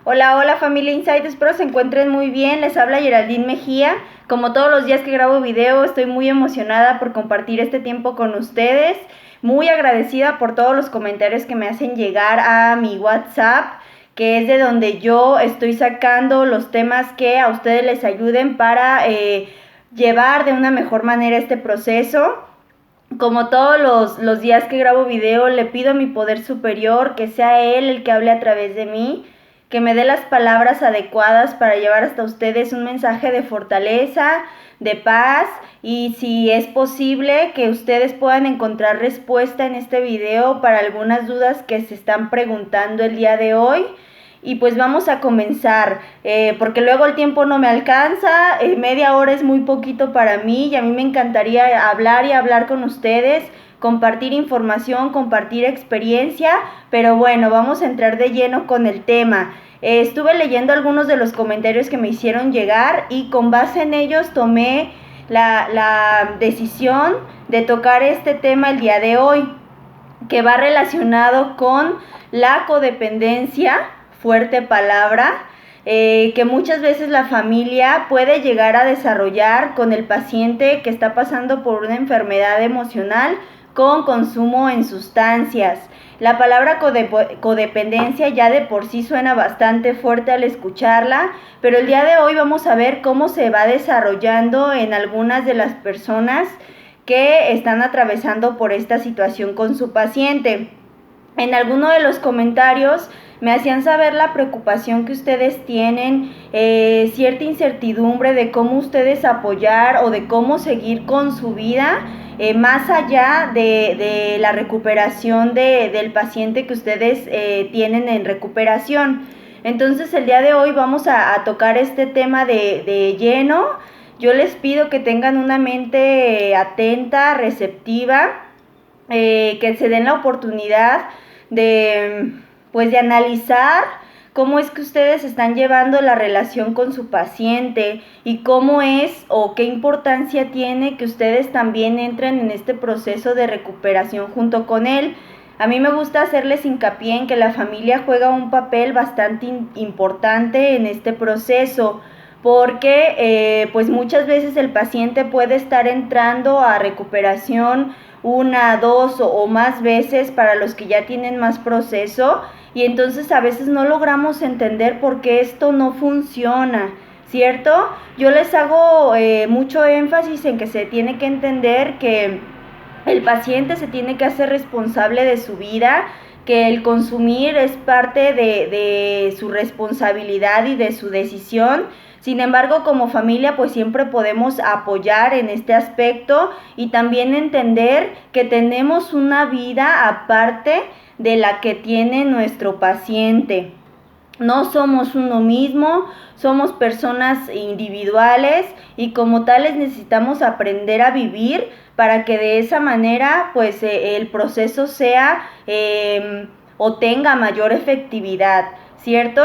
Hola, hola familia Insight, espero se encuentren muy bien. Les habla Geraldine Mejía. Como todos los días que grabo video, estoy muy emocionada por compartir este tiempo con ustedes. Muy agradecida por todos los comentarios que me hacen llegar a mi WhatsApp, que es de donde yo estoy sacando los temas que a ustedes les ayuden para llevar de una mejor manera este proceso. Como todos los días que grabo video, le pido a mi poder superior que sea él el que hable a través de mí, que me dé las palabras adecuadas para llevar hasta ustedes un mensaje de fortaleza, de paz, y si es posible que ustedes puedan encontrar respuesta en este video para algunas dudas que se están preguntando el día de hoy. Y pues vamos a comenzar, porque luego el tiempo no me alcanza, media hora es muy poquito para mí y a mí me encantaría hablar y hablar con ustedes, compartir información, compartir experiencia, pero bueno, vamos a entrar de lleno con el tema. Estuve leyendo algunos de los comentarios que me hicieron llegar y con base en ellos tomé la decisión de tocar este tema el día de hoy, que va relacionado con la codependencia, fuerte palabra, que muchas veces la familia puede llegar a desarrollar con el paciente que está pasando por una enfermedad emocional con consumo en sustancias. La palabra codependencia ya de por sí suena bastante fuerte al escucharla, pero el día de hoy vamos a ver cómo se va desarrollando en algunas de las personas que están atravesando por esta situación con su paciente. En alguno de los comentarios me hacían saber la preocupación que ustedes tienen, cierta incertidumbre de cómo ustedes apoyar o de cómo seguir con su vida, más allá de la recuperación del paciente que ustedes tienen en recuperación. Entonces el día de hoy vamos a tocar este tema de lleno. Yo les pido que tengan una mente atenta, receptiva, que se den la oportunidad de analizar cómo es que ustedes están llevando la relación con su paciente y cómo es o qué importancia tiene que ustedes también entren en este proceso de recuperación junto con él. A mí me gusta hacerles hincapié en que la familia juega un papel bastante importante en este proceso, porque pues muchas veces el paciente puede estar entrando a recuperación una, dos o más veces para los que ya tienen más proceso, y entonces a veces no logramos entender por qué esto no funciona, ¿cierto? Yo les hago mucho énfasis en que se tiene que entender que el paciente se tiene que hacer responsable de su vida, que el consumir es parte de su responsabilidad y de su decisión. Sin embargo, como familia, pues siempre podemos apoyar en este aspecto y también entender que tenemos una vida aparte de la que tiene nuestro paciente. No somos uno mismo, somos personas individuales y como tales necesitamos aprender a vivir para que de esa manera pues el proceso sea o tenga mayor efectividad, ¿cierto?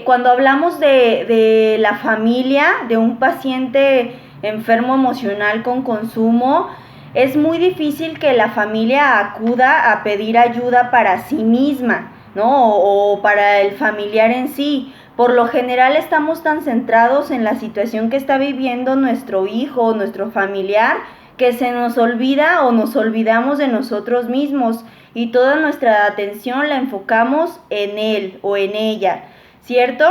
Cuando hablamos de la familia de un paciente enfermo emocional con consumo, es muy difícil que la familia acuda a pedir ayuda para sí misma, ¿no? O para el familiar en sí. Por lo general estamos tan centrados en la situación que está viviendo nuestro hijo o nuestro familiar que se nos olvida o nos olvidamos de nosotros mismos y toda nuestra atención la enfocamos en él o en ella, ¿cierto?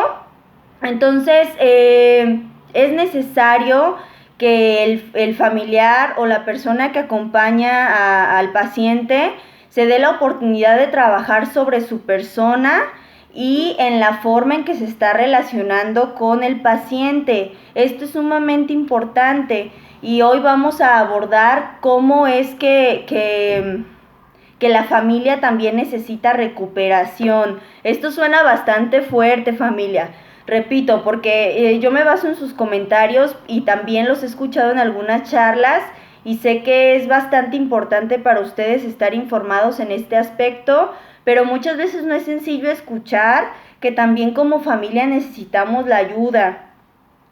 Entonces es necesario que el familiar o la persona que acompaña al paciente se dé la oportunidad de trabajar sobre su persona y en la forma en que se está relacionando con el paciente. Esto es sumamente importante y hoy vamos a abordar cómo es que la familia también necesita recuperación. Esto suena bastante fuerte, familia. Repito, porque yo me baso en sus comentarios y también los he escuchado en algunas charlas y sé que es bastante importante para ustedes estar informados en este aspecto, pero muchas veces no es sencillo escuchar que también como familia necesitamos la ayuda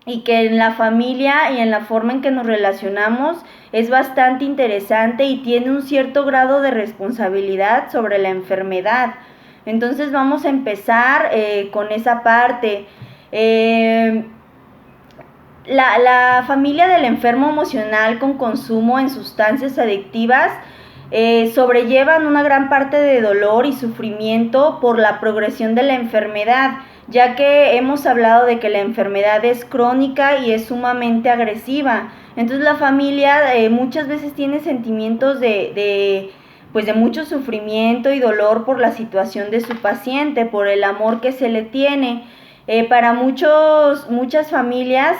y que en la familia y en la forma en que nos relacionamos es bastante interesante y tiene un cierto grado de responsabilidad sobre la enfermedad. Entonces vamos a empezar con esa parte. La familia del enfermo emocional con consumo en sustancias adictivas sobrellevan una gran parte de dolor y sufrimiento por la progresión de la enfermedad, ya que hemos hablado de que la enfermedad es crónica y es sumamente agresiva. Entonces la familia muchas veces tiene sentimientos pues de mucho sufrimiento y dolor por la situación de su paciente, por el amor que se le tiene. Para muchas familias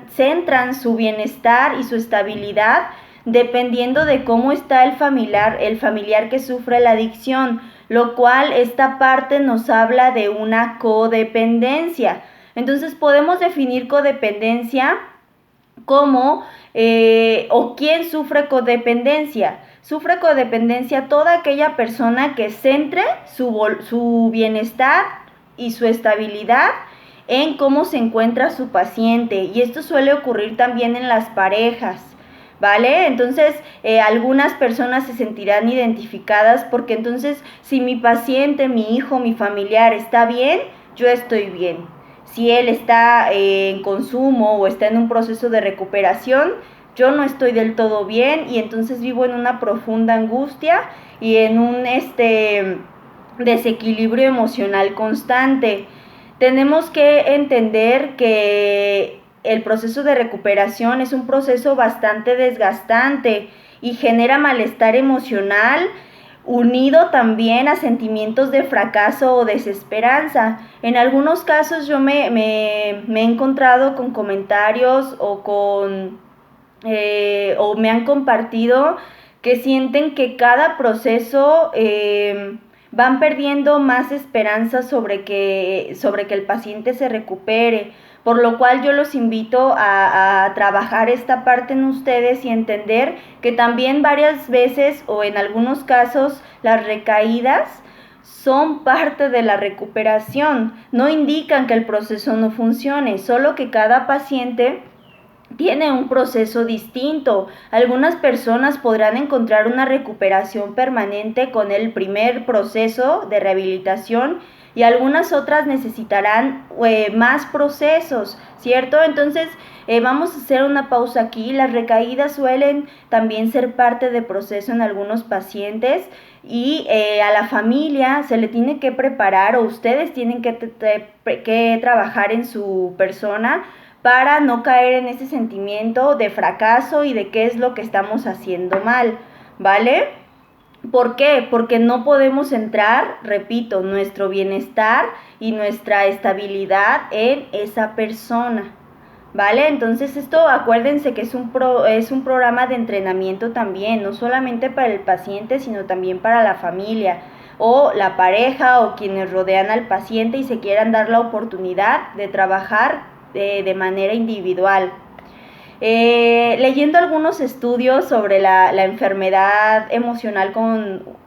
centran su bienestar y su estabilidad dependiendo de cómo está el familiar que sufre la adicción, lo cual esta parte nos habla de una codependencia. Entonces podemos definir codependencia como o quién sufre codependencia. Sufre codependencia toda aquella persona que centre su bienestar y su estabilidad en cómo se encuentra su paciente, y esto suele ocurrir también en las parejas, ¿vale? Entonces algunas personas se sentirán identificadas porque entonces si mi paciente, mi hijo, mi familiar está bien, yo estoy bien. Si él está en consumo o está en un proceso de recuperación, yo no estoy del todo bien y entonces vivo en una profunda angustia y en un desequilibrio emocional constante. Tenemos que entender que el proceso de recuperación es un proceso bastante desgastante y genera malestar emocional, unido también a sentimientos de fracaso o desesperanza. En algunos casos yo me he encontrado con comentarios o me han compartido que sienten que cada proceso van perdiendo más esperanza sobre que el paciente se recupere, por lo cual yo los invito a trabajar esta parte en ustedes y entender que también varias veces o en algunos casos las recaídas son parte de la recuperación, no indican que el proceso no funcione, solo que cada paciente tiene un proceso distinto. Algunas personas podrán encontrar una recuperación permanente con el primer proceso de rehabilitación y algunas otras necesitarán más procesos, ¿cierto? Entonces vamos a hacer una pausa aquí. Las recaídas suelen también ser parte del proceso en algunos pacientes y a la familia se le tiene que preparar o ustedes tienen que trabajar en su persona para no caer en ese sentimiento de fracaso y de qué es lo que estamos haciendo mal, ¿vale? ¿Por qué? Porque no podemos centrar, repito, nuestro bienestar y nuestra estabilidad en esa persona, ¿vale? Entonces esto acuérdense que es un programa de entrenamiento también, no solamente para el paciente, sino también para la familia o la pareja o quienes rodean al paciente y se quieran dar la oportunidad de trabajar de manera individual. Leyendo algunos estudios sobre la enfermedad emocional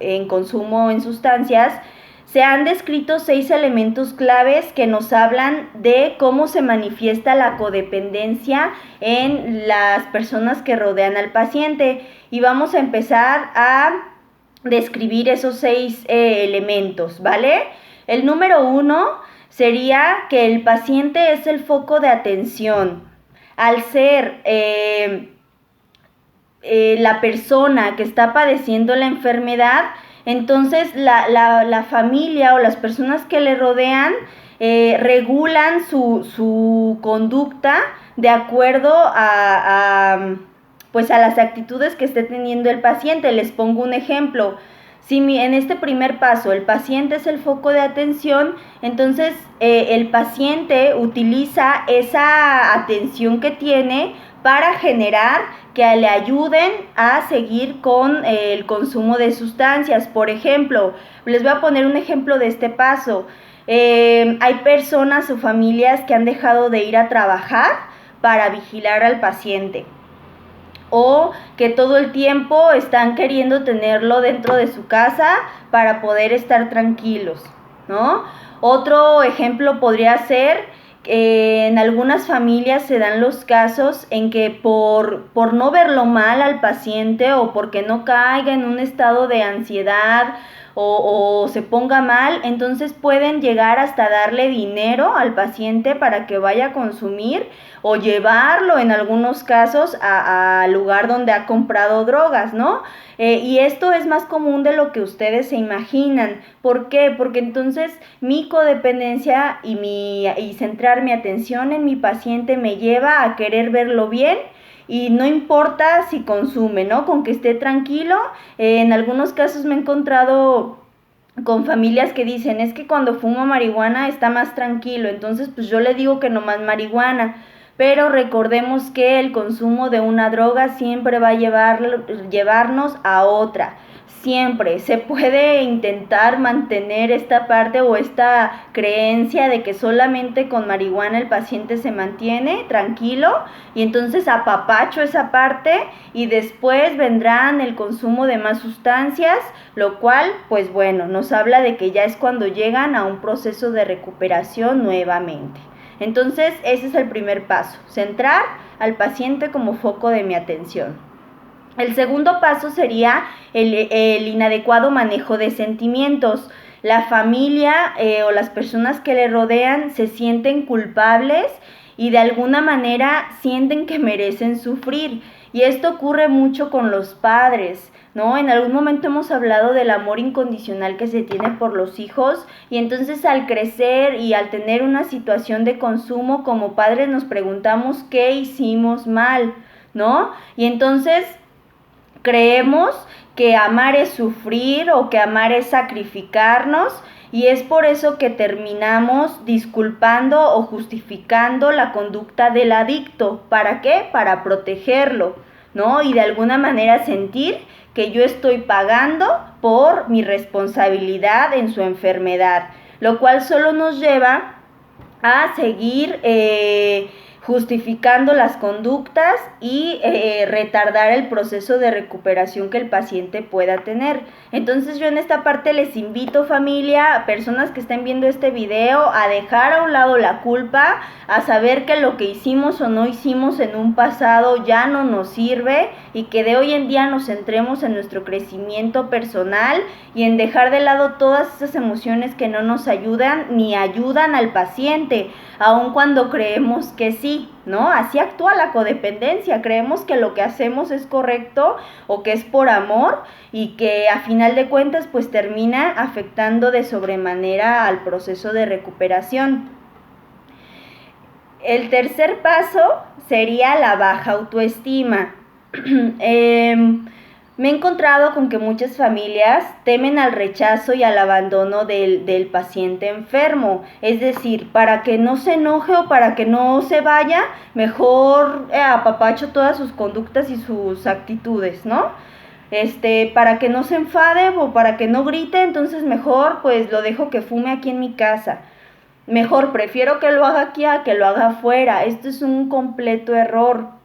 en consumo en sustancias, se han descrito 6 elementos claves que nos hablan de cómo se manifiesta la codependencia en las personas que rodean al paciente. Y vamos a empezar a describir esos 6 elementos, ¿vale? El número 1 sería que el paciente es el foco de atención. Al ser la persona que está padeciendo la enfermedad, entonces la familia o las personas que le rodean regulan su conducta de acuerdo pues a las actitudes que esté teniendo el paciente. Les pongo un ejemplo. Si en este primer paso el paciente es el foco de atención, entonces el paciente utiliza esa atención que tiene para generar que le ayuden a seguir con el consumo de sustancias. Por ejemplo, les voy a poner un ejemplo de este paso. Hay personas o familias que han dejado de ir a trabajar para vigilar al paciente, o que todo el tiempo están queriendo tenerlo dentro de su casa para poder estar tranquilos, ¿no? Otro ejemplo podría ser en algunas familias se dan los casos en que por no verlo mal al paciente o porque no caiga en un estado de ansiedad o se ponga mal, entonces pueden llegar hasta darle dinero al paciente para que vaya a consumir o llevarlo en algunos casos al lugar donde ha comprado drogas, ¿no? Y esto es más común de lo que ustedes se imaginan. ¿Por qué? Porque entonces mi codependencia y centrar mi atención en mi paciente me lleva a querer verlo bien. Y no importa si consume, ¿no? Con que esté tranquilo. En algunos casos me he encontrado con familias que dicen, es que cuando fumo marihuana está más tranquilo, entonces pues yo le digo que no más marihuana. Pero recordemos que el consumo de una droga siempre va a llevarnos a otra. Siempre se puede intentar mantener esta parte o esta creencia de que solamente con marihuana el paciente se mantiene tranquilo y entonces apapacho esa parte y después vendrán el consumo de más sustancias, lo cual pues bueno, nos habla de que ya es cuando llegan a un proceso de recuperación nuevamente. Entonces ese es el primer paso, centrar al paciente como foco de mi atención. El segundo paso sería el inadecuado manejo de sentimientos. La familia o las personas que le rodean se sienten culpables y de alguna manera sienten que merecen sufrir. Y esto ocurre mucho con los padres, ¿no? En algún momento hemos hablado del amor incondicional que se tiene por los hijos y entonces al crecer y al tener una situación de consumo como padres nos preguntamos qué hicimos mal, ¿no? Y entonces creemos que amar es sufrir o que amar es sacrificarnos y es por eso que terminamos disculpando o justificando la conducta del adicto. ¿Para qué? Para protegerlo, ¿no? Y de alguna manera sentir que yo estoy pagando por mi responsabilidad en su enfermedad, lo cual solo nos lleva a seguir justificando las conductas y retardar el proceso de recuperación que el paciente pueda tener. Entonces yo en esta parte les invito, familia, a personas que estén viendo este video, a dejar a un lado la culpa, a saber que lo que hicimos o no hicimos en un pasado ya no nos sirve y que de hoy en día nos centremos en nuestro crecimiento personal y en dejar de lado todas esas emociones que no nos ayudan ni ayudan al paciente, aun cuando creemos que sí, ¿no? Así actúa la codependencia, creemos que lo que hacemos es correcto o que es por amor y que a final de cuentas pues termina afectando de sobremanera al proceso de recuperación. El tercer paso sería la baja autoestima. Me he encontrado con que muchas familias temen al rechazo y al abandono del paciente enfermo. Es decir, para que no se enoje o para que no se vaya, mejor apapacho todas sus conductas y sus actitudes, ¿no? Para que no se enfade o para que no grite, entonces mejor pues lo dejo que fume aquí en mi casa. Mejor prefiero que lo haga aquí a que lo haga afuera. Esto es un completo error.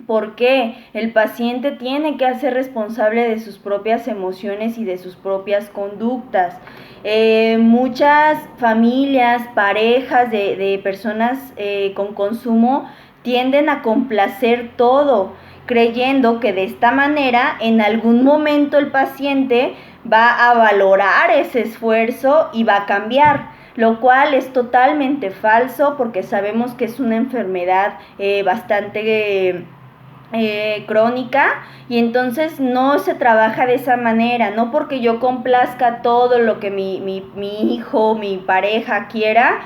Porque el paciente tiene que hacer responsable de sus propias emociones y de sus propias conductas. Muchas familias, parejas de personas con consumo tienden a complacer todo, creyendo que de esta manera en algún momento el paciente va a valorar ese esfuerzo y va a cambiar, lo cual es totalmente falso porque sabemos que es una enfermedad bastante crónica y entonces no se trabaja de esa manera, no porque yo complazca todo lo que mi hijo, mi pareja quiera,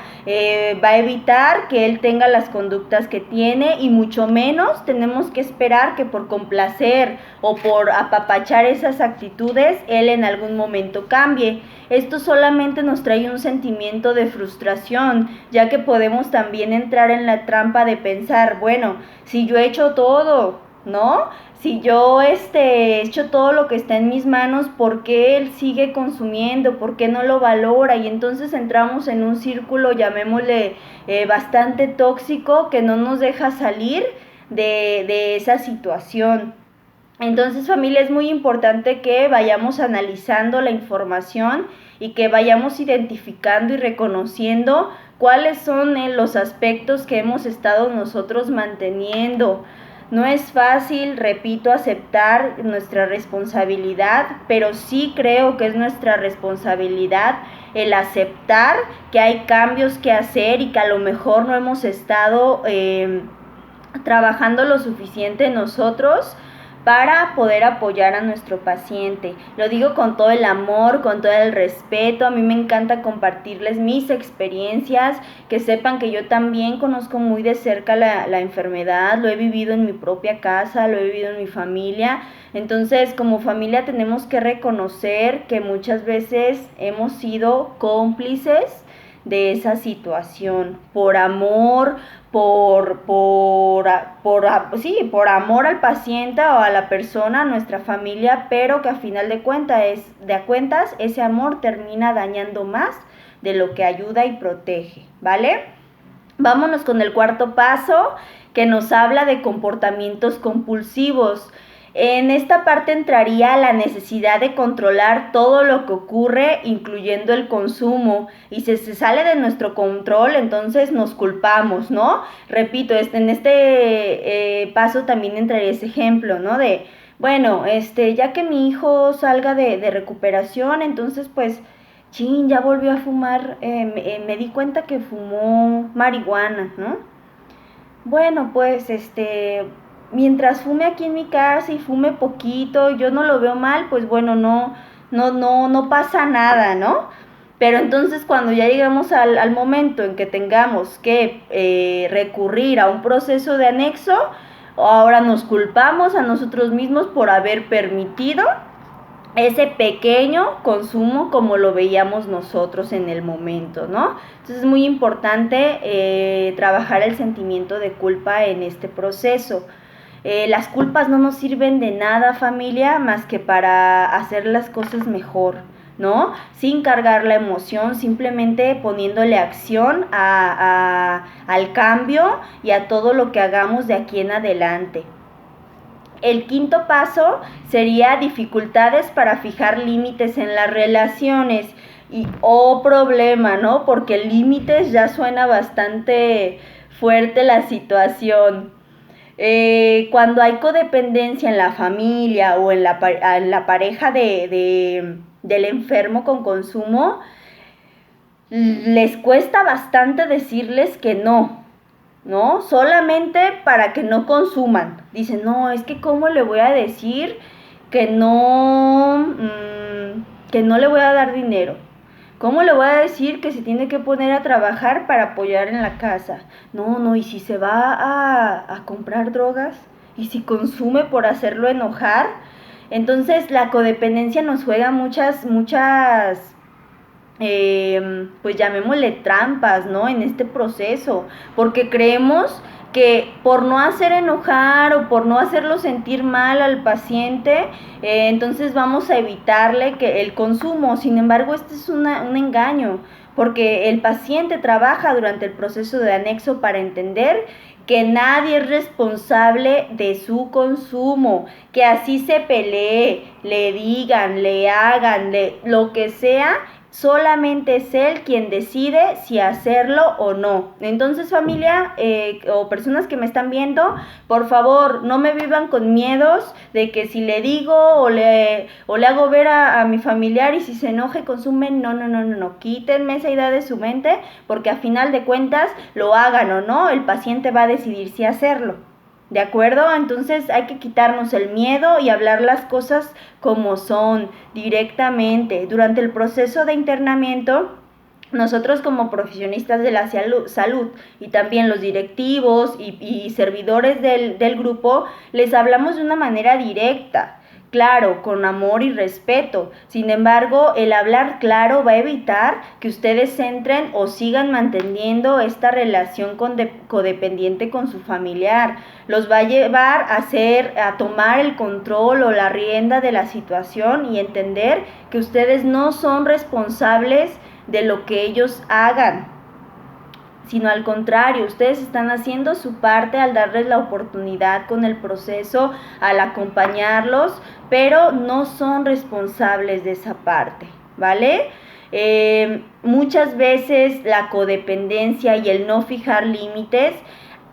va a evitar que él tenga las conductas que tiene y mucho menos tenemos que esperar que por complacer o por apapachar esas actitudes él en algún momento cambie. Esto solamente nos trae un sentimiento de frustración, ya que podemos también entrar en la trampa de pensar, bueno, si yo he hecho todo, ¿no? Si yo he hecho todo lo que está en mis manos, ¿por qué él sigue consumiendo? ¿Por qué no lo valora? Y entonces entramos en un círculo, llamémosle bastante tóxico, que no nos deja salir de esa situación. Entonces, familia, es muy importante que vayamos analizando la información y que vayamos identificando y reconociendo cuáles son los aspectos que hemos estado nosotros manteniendo. No es fácil, repito, aceptar nuestra responsabilidad, pero sí creo que es nuestra responsabilidad el aceptar que hay cambios que hacer y que a lo mejor no hemos estado trabajando lo suficiente nosotros para poder apoyar a nuestro paciente. Lo digo con todo el amor, con todo el respeto. A mí me encanta compartirles mis experiencias, que sepan que yo también conozco muy de cerca la enfermedad, lo he vivido en mi propia casa, lo he vivido en mi familia. Entonces, como familia tenemos que reconocer que muchas veces hemos sido cómplices de esa situación, por amor, por amor al paciente o a la persona, a nuestra familia, pero que a final de cuentas ese amor termina dañando más de lo que ayuda y protege, ¿vale? Vámonos con el cuarto paso, que nos habla de comportamientos compulsivos. En esta parte entraría la necesidad de controlar todo lo que ocurre, incluyendo el consumo, y si se sale de nuestro control, entonces nos culpamos, ¿no? Repito, en este paso también entraría ese ejemplo, ¿no? De, bueno, ya que mi hijo salga de recuperación, entonces pues, chin, ya volvió a fumar, me di cuenta que fumó marihuana, ¿no? Bueno, pues, mientras fume aquí en mi casa y fume poquito, yo no lo veo mal, pues bueno, no pasa nada, ¿no? Pero entonces cuando ya llegamos al momento en que tengamos que recurrir a un proceso de anexo, ahora nos culpamos a nosotros mismos por haber permitido ese pequeño consumo como lo veíamos nosotros en el momento, ¿no? Entonces es muy importante trabajar el sentimiento de culpa en este proceso. Las culpas no nos sirven de nada, familia, más que para hacer las cosas mejor, ¿no? Sin cargar la emoción, simplemente poniéndole acción al cambio y a todo lo que hagamos de aquí en adelante. El quinto paso sería dificultades para fijar límites en las relaciones. Y problema, ¿no? Porque límites ya suena bastante fuerte la situación. Cuando hay codependencia en la familia o en la pareja del enfermo con consumo, les cuesta bastante decirles que no, ¿no? Solamente para que no consuman. Dicen, no, es que ¿cómo le voy a decir que no le voy a dar dinero? ¿Cómo le voy a decir que se tiene que poner a trabajar para apoyar en la casa? No, y si se va a comprar drogas, y si consume por hacerlo enojar. Entonces la codependencia nos juega muchas pues llamémosle trampas, ¿no? En este proceso, porque creemos que por no hacer enojar o por no hacerlo sentir mal al paciente, entonces vamos a evitarle que el consumo. Sin embargo, este es un engaño, porque el paciente trabaja durante el proceso de anexo para entender que nadie es responsable de su consumo, que así se pelee, le digan, le hagan, lo que sea, solamente es él quien decide si hacerlo o no. Entonces, familia o personas que me están viendo, por favor, no me vivan con miedos de que si le digo o le hago ver a mi familiar y si se enoja y consume, no. Quítenme esa idea de su mente, porque a final de cuentas, lo hagan o no, el paciente va a decidir si hacerlo. ¿De acuerdo? Entonces hay que quitarnos el miedo y hablar las cosas como son, directamente. Durante el proceso de internamiento, nosotros como profesionistas de la salud y también los directivos y servidores del grupo, les hablamos de una manera directa. Claro, con amor y respeto. Sin embargo, el hablar claro va a evitar que ustedes entren o sigan manteniendo esta relación codependiente con su familiar. Los va a llevar a tomar el control o la rienda de la situación y entender que ustedes no son responsables de lo que ellos hagan, sino al contrario, ustedes están haciendo su parte al darles la oportunidad con el proceso, al acompañarlos, pero no son responsables de esa parte, ¿vale? Muchas veces la codependencia y el no fijar límites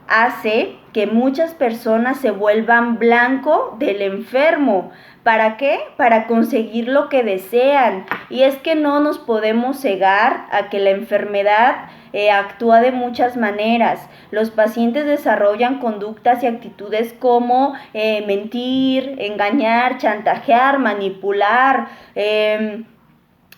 hace que muchas personas se vuelvan blanco del enfermo. ¿Para qué? Para conseguir lo que desean. Y es que no nos podemos cegar a que la enfermedad actúa de muchas maneras. Los pacientes desarrollan conductas y actitudes como mentir, engañar, chantajear, manipular,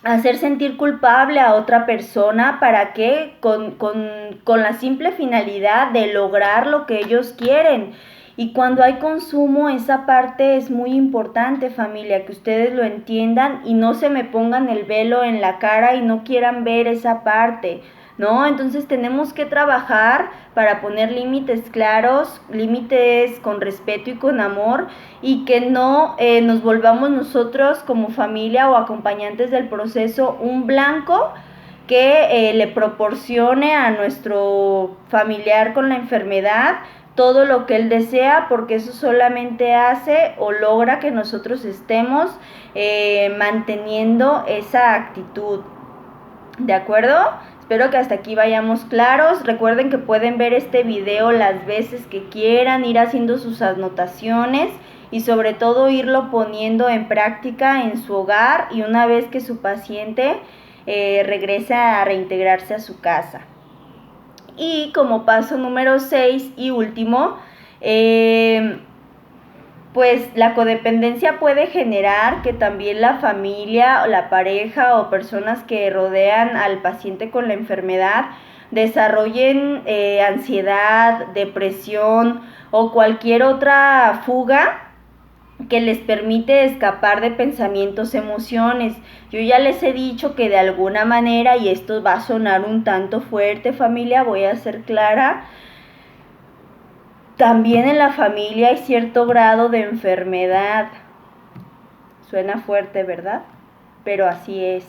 hacer sentir culpable a otra persona. ¿Para qué? Con la simple finalidad de lograr lo que ellos quieren. Y cuando hay consumo, esa parte es muy importante, familia, que ustedes lo entiendan y no se me pongan el velo en la cara y no quieran ver esa parte, ¿no? Entonces tenemos que trabajar para poner límites claros, límites con respeto y con amor, y que no nos volvamos nosotros como familia o acompañantes del proceso un blanco que le proporcione a nuestro familiar con la enfermedad todo lo que él desea, porque eso solamente hace o logra que nosotros estemos manteniendo esa actitud. ¿De acuerdo? Espero que hasta aquí vayamos claros. Recuerden que pueden ver este video las veces que quieran, ir haciendo sus anotaciones y sobre todo irlo poniendo en práctica en su hogar y una vez que su paciente regrese a reintegrarse a su casa. Y como paso número 6 y último, pues la codependencia puede generar que también la familia o la pareja o personas que rodean al paciente con la enfermedad desarrollen ansiedad, depresión o cualquier otra fuga que les permite escapar de pensamientos, emociones. Yo ya les he dicho que de alguna manera, y esto va a sonar un tanto fuerte, familia, voy a ser clara, también en la familia hay cierto grado de enfermedad. Suena fuerte, ¿verdad? Pero así es.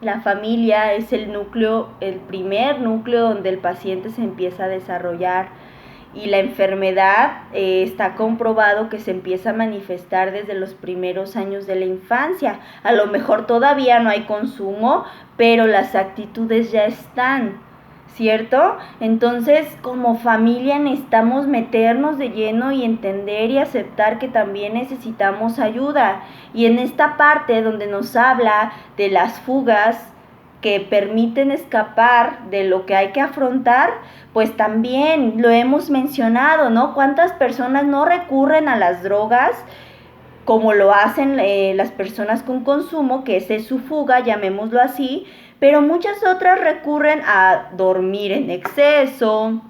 La familia es el núcleo, el primer núcleo donde el paciente se empieza a desarrollar. Y la enfermedad está comprobado que se empieza a manifestar desde los primeros años de la infancia. A lo mejor todavía no hay consumo, pero las actitudes ya están, ¿cierto? Entonces, como familia necesitamos meternos de lleno y entender y aceptar que también necesitamos ayuda. Y en esta parte donde nos habla de las fugas que permiten escapar de lo que hay que afrontar, pues también lo hemos mencionado, ¿no? ¿Cuántas personas no recurren a las drogas como lo hacen las personas con consumo, que esa es su fuga, llamémoslo así, pero muchas otras recurren a dormir en exceso,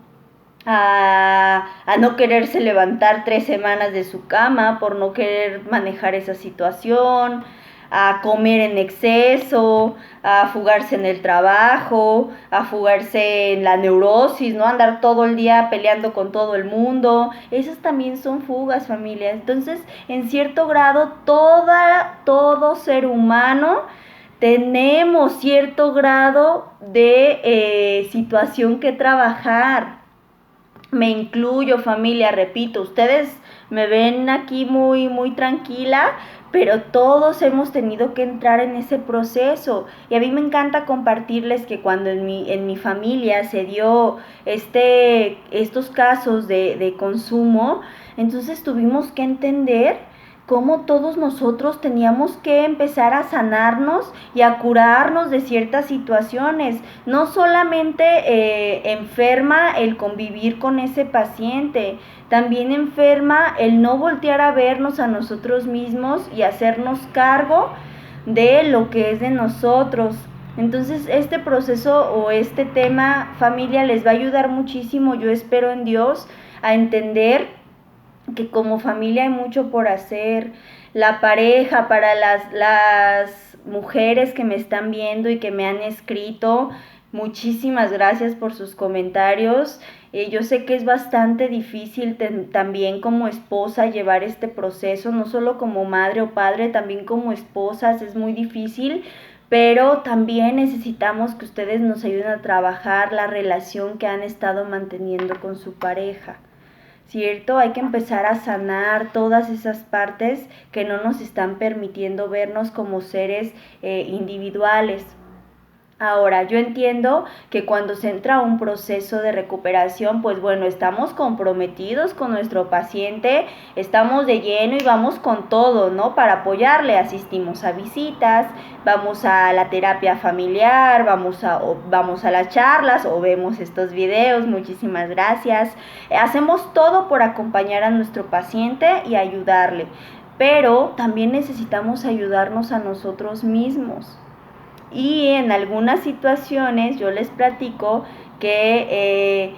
a no quererse levantar 3 semanas de su cama por no querer manejar esa situación, a comer en exceso, a fugarse en el trabajo, a fugarse en la neurosis, ¿no? Andar todo el día peleando con todo el mundo. Esas también son fugas, familia. Entonces, en cierto grado, todo ser humano tenemos cierto grado de situación que trabajar. Me incluyo, familia, repito, ustedes me ven aquí muy tranquila, pero todos hemos tenido que entrar en ese proceso. Y a mí me encanta compartirles que cuando en mi familia se dio estos casos de consumo, entonces tuvimos que entender cómo todos nosotros teníamos que empezar a sanarnos y a curarnos de ciertas situaciones. No solamente enferma el convivir con ese paciente, también enferma el no voltear a vernos a nosotros mismos y hacernos cargo de lo que es de nosotros. Entonces este proceso o este tema, familia, les va a ayudar muchísimo, yo espero en Dios, a entender que como familia hay mucho por hacer. La pareja, para las mujeres que me están viendo y que me han escrito, muchísimas gracias por sus comentarios. Yo sé que es bastante difícil también como esposa llevar este proceso, no solo como madre o padre, también como esposas es muy difícil, pero también necesitamos que ustedes nos ayuden a trabajar la relación que han estado manteniendo con su pareja. ¿Cierto? Hay que empezar a sanar todas esas partes que no nos están permitiendo vernos como seres individuales. Ahora, yo entiendo que cuando se entra a un proceso de recuperación, pues bueno, estamos comprometidos con nuestro paciente, estamos de lleno y vamos con todo, ¿no? Para apoyarle, asistimos a visitas, vamos a la terapia familiar, vamos a las charlas o vemos estos videos, muchísimas gracias. Hacemos todo por acompañar a nuestro paciente y ayudarle, pero también necesitamos ayudarnos a nosotros mismos. Y en algunas situaciones yo les platico que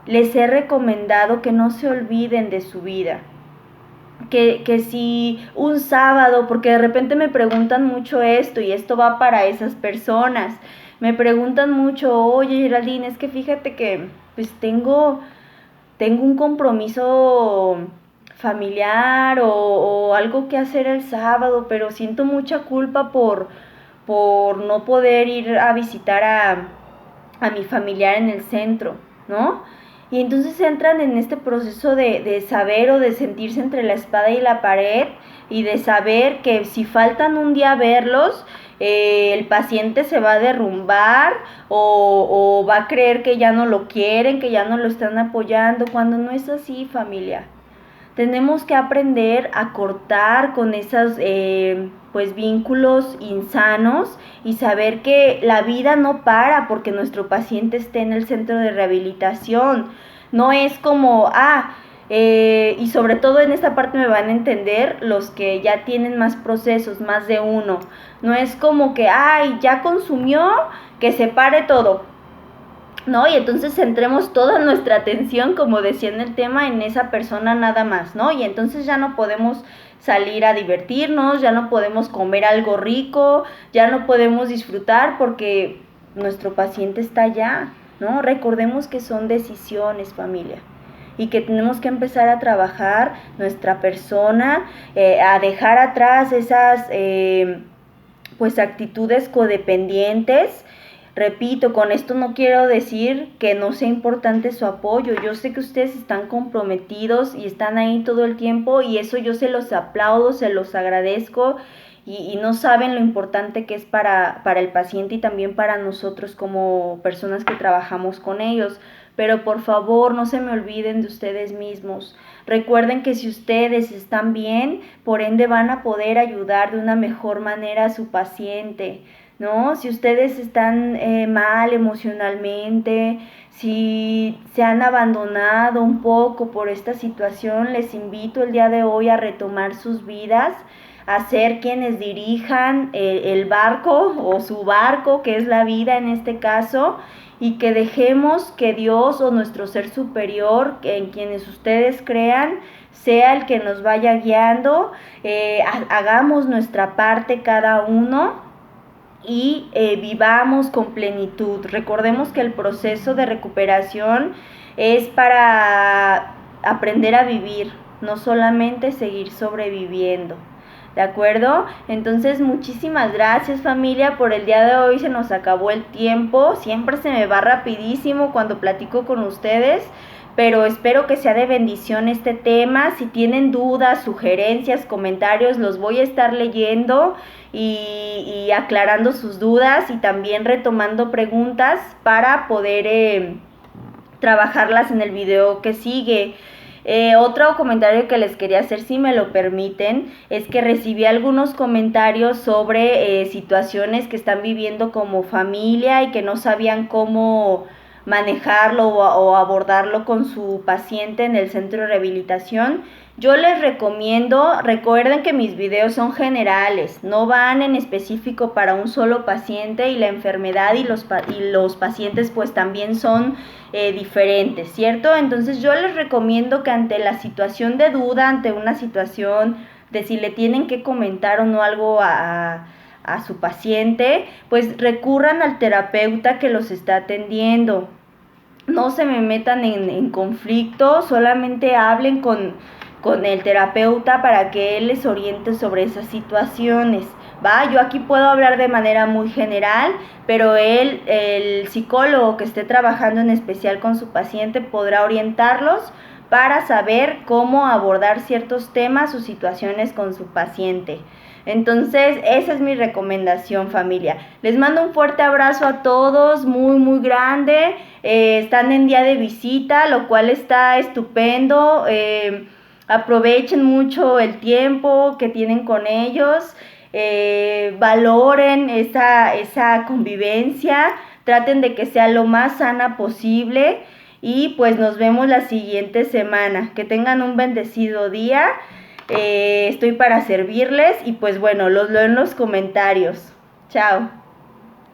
les he recomendado que no se olviden de su vida. Que si un sábado, porque de repente me preguntan mucho esto y esto va para esas personas, me preguntan mucho, oye Geraldine, es que fíjate que pues tengo un compromiso familiar o algo que hacer el sábado, pero siento mucha culpa por no poder ir a visitar a mi familiar en el centro, ¿no? Y entonces entran en este proceso de saber o de sentirse entre la espada y la pared y de saber que si faltan un día a verlos, el paciente se va a derrumbar o va a creer que ya no lo quieren, que ya no lo están apoyando, cuando no es así, familia. Tenemos que aprender a cortar con esos pues vínculos insanos y saber que la vida no para porque nuestro paciente esté en el centro de rehabilitación. No es como, y sobre todo en esta parte me van a entender los que ya tienen más procesos, más de uno. No es como que, ya consumió, que se pare todo, ¿no? Y entonces centremos toda nuestra atención, como decía en el tema, en esa persona nada más, ¿no? Y entonces ya no podemos salir a divertirnos, ya no podemos comer algo rico, ya no podemos disfrutar porque nuestro paciente está allá, ¿no? Recordemos que son decisiones, familia, y que tenemos que empezar a trabajar nuestra persona, a dejar atrás esas pues actitudes codependientes. Repito, con esto no quiero decir que no sea importante su apoyo. Yo sé que ustedes están comprometidos y están ahí todo el tiempo y eso yo se los aplaudo, se los agradezco y no saben lo importante que es para el paciente y también para nosotros como personas que trabajamos con ellos. Pero por favor, no se me olviden de ustedes mismos. Recuerden que si ustedes están bien, por ende van a poder ayudar de una mejor manera a su paciente, ¿no? Si ustedes están mal emocionalmente, si se han abandonado un poco por esta situación, les invito el día de hoy a retomar sus vidas, a ser quienes dirijan el barco o su barco, que es la vida en este caso, y que dejemos que Dios o nuestro ser superior, en quienes ustedes crean, sea el que nos vaya guiando, hagamos nuestra parte cada uno y vivamos con plenitud. Recordemos que el proceso de recuperación es para aprender a vivir, no solamente seguir sobreviviendo. ¿De acuerdo? Entonces, muchísimas gracias, familia, por el día de hoy. Se nos acabó el tiempo. Siempre se me va rapidísimo cuando platico con ustedes, pero espero que sea de bendición este tema. Si tienen dudas, sugerencias, comentarios, los voy a estar leyendo y aclarando sus dudas y también retomando preguntas para poder trabajarlas en el video que sigue. Otro comentario que les quería hacer, si me lo permiten, es que recibí algunos comentarios sobre situaciones que están viviendo como familia y que no sabían cómo manejarlo o abordarlo con su paciente en el centro de rehabilitación. Yo les recomiendo, recuerden que mis videos son generales, no van en específico para un solo paciente y la enfermedad y los pacientes pues también son diferentes, ¿cierto? Entonces yo les recomiendo que ante la situación de duda, ante una situación de si le tienen que comentar o no algo a su paciente, pues recurran al terapeuta que los está atendiendo. No se me metan en conflicto, solamente hablen con el terapeuta para que él les oriente sobre esas situaciones, ¿va? Yo aquí puedo hablar de manera muy general, pero el psicólogo que esté trabajando en especial con su paciente podrá orientarlos para saber cómo abordar ciertos temas o situaciones con su paciente. Entonces, esa es mi recomendación, familia. Les mando un fuerte abrazo a todos, muy, muy grande. Están en día de visita, lo cual está estupendo. Aprovechen mucho el tiempo que tienen con ellos. Valoren esa convivencia. Traten de que sea lo más sana posible. Y pues nos vemos la siguiente semana. Que tengan un bendecido día. Estoy para servirles y pues bueno, los leo en los comentarios. Chao.